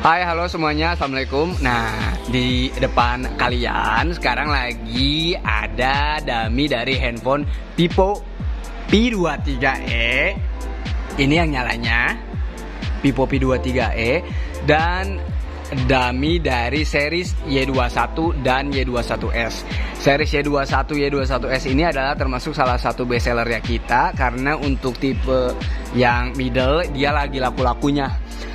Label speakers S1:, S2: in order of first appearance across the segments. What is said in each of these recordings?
S1: Hai, halo semuanya, assalamualaikum. Nah, di depan kalian sekarang lagi ada dummy dari handphone Vivo P23e. Ini yang nyalanya Vivo P23e dan dummy dari series Y21 dan Y21s. Series Y21, Y21s ini adalah termasuk salah satu bestsellernya kita karena untuk tipe yang middle dia lagi laku-lakunya.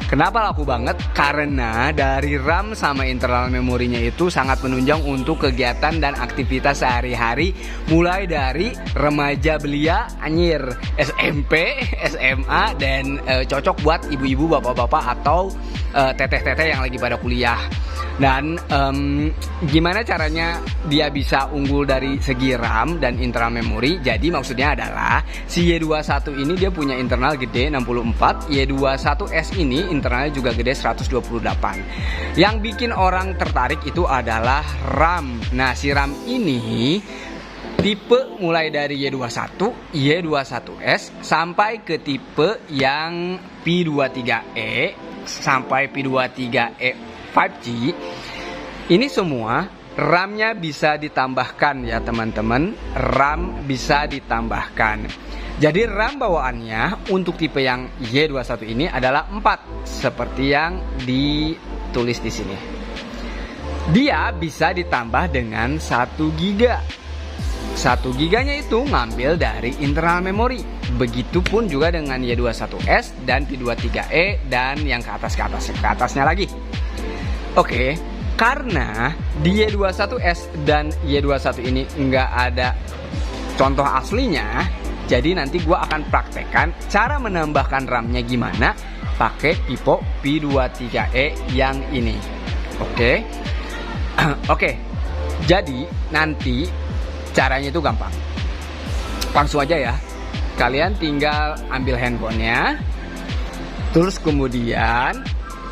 S1: Kenapa laku banget? Karena dari RAM sama internal memorinya itu sangat menunjang untuk kegiatan dan aktivitas sehari-hari, mulai dari remaja belia, anyir, SMP, SMA, dan cocok buat ibu-ibu, bapak-bapak, atau teteh-teteh yang lagi pada kuliah. Dan gimana caranya dia bisa unggul dari segi RAM dan internal memori? Jadi maksudnya adalah si Y21 ini dia punya internal gede 64, Y21s ini internalnya juga gede 128. Yang bikin orang tertarik itu adalah RAM. Nah, si RAM ini tipe mulai dari Y21, Y21s sampai ke tipe yang P23e sampai P23e 5G. Ini semua RAM-nya bisa ditambahkan ya teman-teman. RAM bisa ditambahkan. Jadi RAM bawaannya untuk tipe yang Y21 ini adalah 4 seperti yang ditulis di sini. Dia bisa ditambah dengan 1 GB. 1 GB-nya itu ngambil dari internal memori. Begitupun juga dengan Y21s dan P23e dan yang ke atasnya lagi. Oke, karena di Y21s dan Y21 ini nggak ada contoh aslinya, jadi nanti gue akan praktekkan cara menambahkan RAM-nya gimana pakai Vivo P23e yang ini. Oke. Oke, jadi nanti caranya itu gampang. Langsung aja ya. Kalian tinggal ambil handphonenya, terus kemudian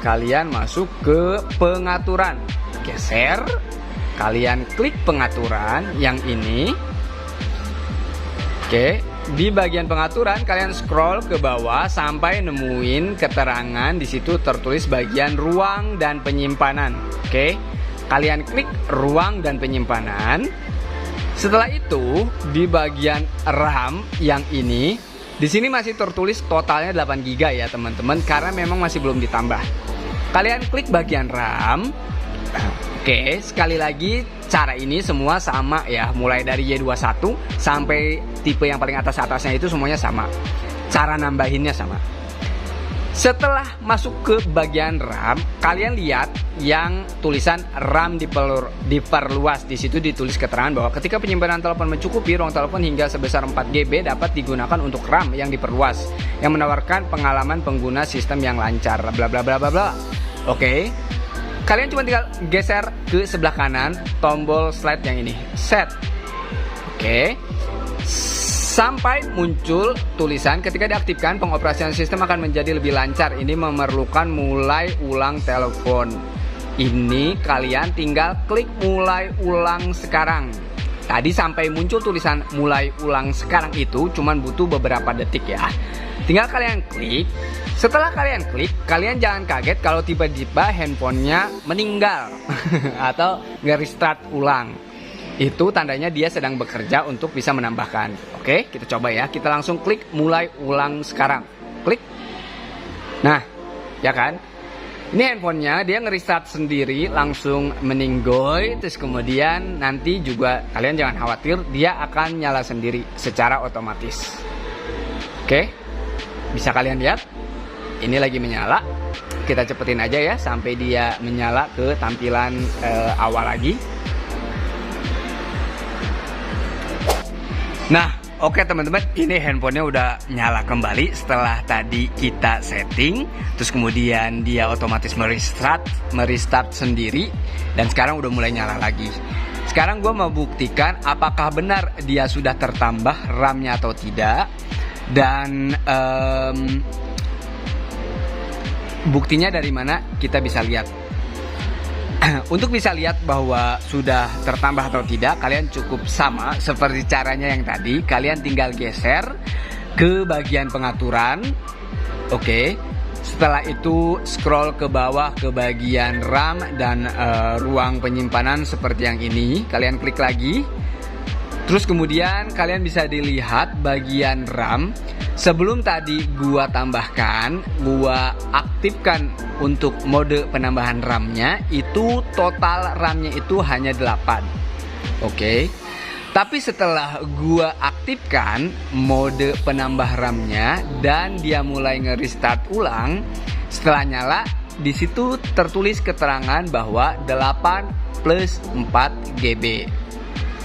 S1: kalian masuk ke pengaturan, geser, kalian klik pengaturan yang ini. Oke, di bagian pengaturan kalian scroll ke bawah sampai nemuin keterangan di situ tertulis bagian ruang dan penyimpanan. Oke, kalian klik ruang dan penyimpanan. Setelah itu di bagian RAM yang ini, di sini masih tertulis totalnya 8 GB ya teman-teman, karena memang masih belum ditambah. Kalian klik bagian RAM. Oke, sekali lagi cara ini semua sama ya, mulai dari Y21 sampai tipe yang paling atasnya itu semuanya sama. Cara nambahinnya sama. Setelah masuk ke bagian RAM, kalian lihat yang tulisan RAM diperluas. Di situ ditulis keterangan bahwa ketika penyimpanan telepon mencukupi, ruang telepon hingga sebesar 4 GB dapat digunakan untuk RAM yang diperluas, yang menawarkan pengalaman pengguna sistem yang lancar, bla bla bla bla bla. Oke, kalian cuma tinggal geser ke sebelah kanan tombol slide yang ini, set. Oke, sampai muncul tulisan ketika diaktifkan pengoperasian sistem akan menjadi lebih lancar. Ini memerlukan mulai ulang telepon. Ini kalian tinggal klik mulai ulang sekarang. Tadi sampai muncul tulisan mulai ulang sekarang itu cuman butuh beberapa detik ya. Tinggal kalian klik. Setelah kalian klik, kalian jangan kaget kalau tiba-tiba handphonenya meninggal atau nge-restart ulang. Itu tandanya dia sedang bekerja untuk bisa menambahkan. Oke, kita coba ya. Kita langsung klik mulai ulang sekarang. Klik. Nah, ya kan? Ini handphonenya dia nge-restart sendiri, langsung meninggoy. Terus kemudian nanti juga kalian jangan khawatir, dia akan nyala sendiri secara otomatis. Oke, bisa kalian lihat. Ini lagi menyala. Kita cepetin aja ya sampai dia menyala ke tampilan awal lagi. Nah, oke teman-teman, ini handphonenya udah nyala kembali setelah tadi kita setting. Terus kemudian dia otomatis merestart sendiri. Dan sekarang udah mulai nyala lagi. Sekarang gue mau buktikan apakah benar dia sudah tertambah RAM-nya atau tidak. Dan buktinya dari mana kita bisa lihat. Untuk bisa lihat bahwa sudah tertambah atau tidak, kalian cukup sama seperti caranya yang tadi. Kalian tinggal geser ke bagian pengaturan. Oke, Setelah itu scroll ke bawah ke bagian RAM dan ruang penyimpanan seperti yang ini. Kalian klik lagi. Terus kemudian kalian bisa dilihat bagian RAM. Sebelum tadi gua tambahkan, gua aktifkan untuk mode penambahan RAM-nya, itu total RAM-nya itu hanya 8. Oke. Tapi setelah gua aktifkan mode penambah RAM-nya dan dia mulai nge-restart ulang, setelah nyala di situ tertulis keterangan bahwa 8 plus 4 GB.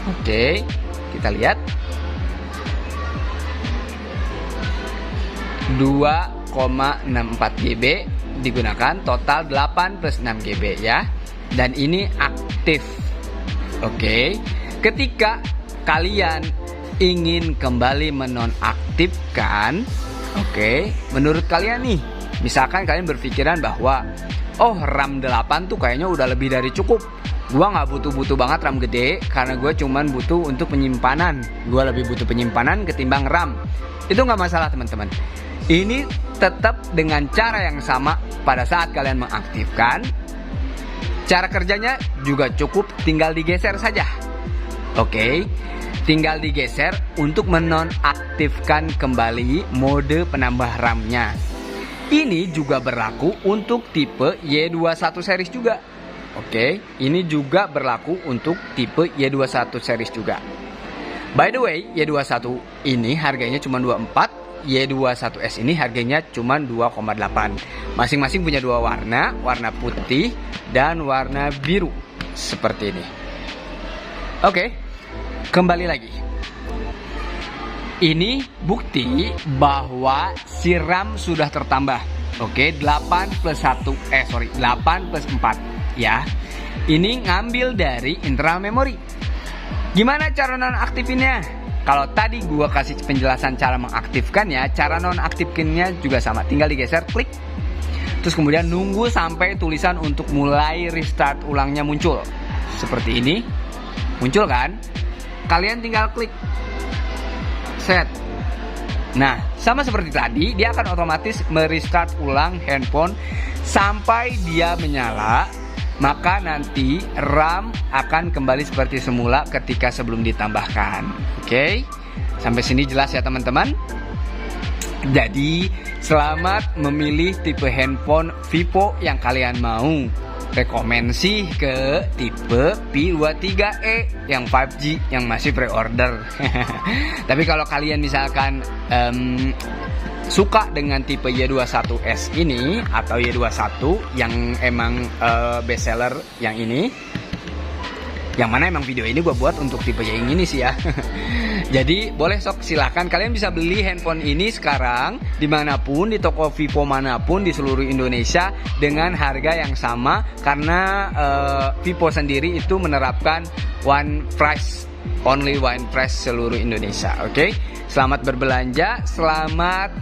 S1: Oke, kita lihat 2,64 GB digunakan, total 8 plus 6 GB ya. Dan ini aktif. Oke. Ketika kalian ingin kembali menonaktifkan, oke, menurut kalian nih, misalkan kalian berpikiran bahwa oh RAM 8 tuh kayaknya udah lebih dari cukup, gua nggak butuh banget RAM gede karena gua cuman butuh untuk penyimpanan, gua lebih butuh penyimpanan ketimbang RAM. Itu nggak masalah teman-teman. Ini tetap dengan cara yang sama pada saat kalian mengaktifkan. Cara kerjanya juga cukup tinggal digeser saja. Oke, tinggal digeser untuk menonaktifkan kembali mode penambah RAM-nya. Ini juga berlaku untuk tipe Y21 series juga. Oke, ini juga berlaku untuk tipe Y21 series juga. By the way, Y21 ini harganya cuma 24, Y21S ini harganya cuma 2,8. Masing-masing punya dua warna, warna putih dan warna biru seperti ini. Oke, kembali lagi. Ini bukti bahwa si RAM sudah tertambah. Oke, 8 plus 4 ya. Ini ngambil dari internal memory. Gimana cara nonaktifinnya? Kalau tadi gua kasih penjelasan cara mengaktifkannya, cara nonaktifkannya juga sama. Tinggal digeser, klik. Terus kemudian nunggu sampai tulisan untuk mulai restart ulangnya muncul. Seperti ini. Muncul kan? Kalian tinggal klik set. Nah, sama seperti tadi, dia akan otomatis merestart ulang handphone sampai dia menyala. Maka nanti RAM akan kembali seperti semula ketika sebelum ditambahkan. Oke, sampai sini jelas ya teman-teman. Jadi selamat memilih tipe handphone Vivo yang kalian mau. Rekomen sih ke tipe P23e yang 5G yang masih pre-order. Tapi kalau kalian misalkan suka dengan tipe Y21S ini atau Y21 yang emang bestseller yang ini, yang mana emang video ini gue buat untuk tipe yang ini sih ya. Jadi boleh sok silahkan kalian bisa beli handphone ini sekarang dimanapun, di toko Vivo manapun di seluruh Indonesia dengan harga yang sama, karena Vivo sendiri itu menerapkan one price, only one price seluruh Indonesia. Oke, selamat berbelanja, selamat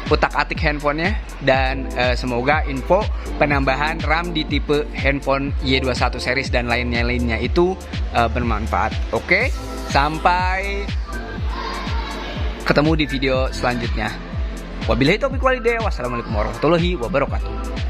S1: utak-atik handphonenya, dan semoga info penambahan RAM di tipe handphone Y21 series dan lainnya itu bermanfaat. Oke, sampai ketemu di video selanjutnya. Wabillahi taufiq walhidayah. Wassalamualaikum warahmatullahi wabarakatuh.